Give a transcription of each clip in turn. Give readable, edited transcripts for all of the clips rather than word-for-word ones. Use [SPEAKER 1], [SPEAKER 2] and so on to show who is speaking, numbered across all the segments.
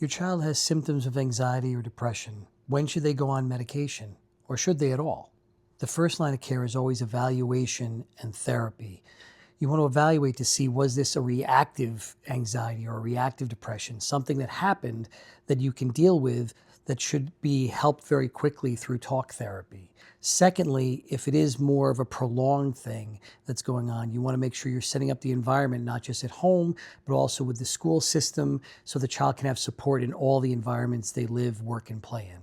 [SPEAKER 1] Your child has symptoms of anxiety or depression. When should they go on medication? Or should they at all? The first line of care is always evaluation and therapy. You want to evaluate to see, was this a reactive anxiety or a reactive depression, something that happened that you can deal with that should be helped very quickly through talk therapy. Secondly, if it is more of a prolonged thing that's going on, you want to make sure you're setting up the environment, not just at home, but also with the school system, so the child can have support in all the environments they live, work, and play in.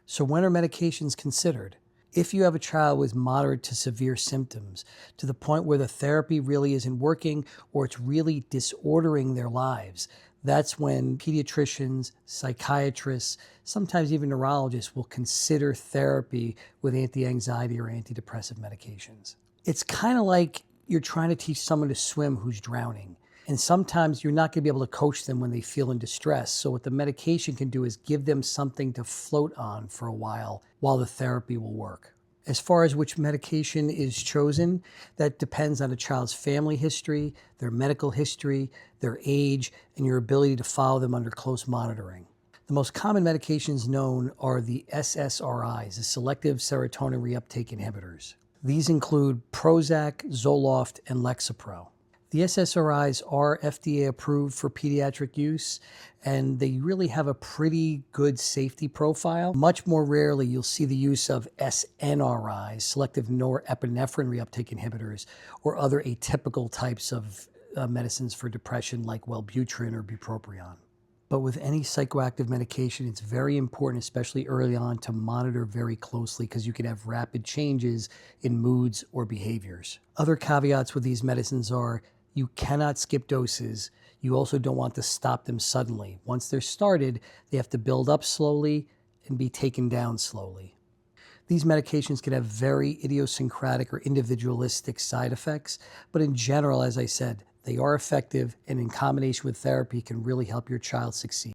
[SPEAKER 1] So when are medications considered? If you have a child with moderate to severe symptoms, to the point where the therapy really isn't working or it's really disordering their lives, that's when pediatricians, psychiatrists, sometimes even neurologists will consider therapy with anti-anxiety or antidepressive medications. It's kind of like you're trying to teach someone to swim who's drowning. And sometimes you're not going to be able to coach them when they feel in distress. So what the medication can do is give them something to float on for a while the therapy will work. As far as which medication is chosen, that depends on a child's family history, their medical history, their age, and your ability to follow them under close monitoring. The most common medications known are the SSRIs, the selective serotonin reuptake inhibitors. These include Prozac, Zoloft, and Lexapro. The SSRIs are FDA approved for pediatric use, and they really have a pretty good safety profile. Much more rarely, you'll see the use of SNRIs, selective norepinephrine reuptake inhibitors, or other atypical types of medicines for depression like Wellbutrin or bupropion. But with any psychoactive medication, it's very important, especially early on, to monitor very closely because you can have rapid changes in moods or behaviors. Other caveats with these medicines are you cannot skip doses. You also don't want to stop them suddenly. Once they're started, they have to build up slowly and be taken down slowly. These medications can have very idiosyncratic or individualistic side effects, but in general, as I said, they are effective and in combination with therapy can really help your child succeed.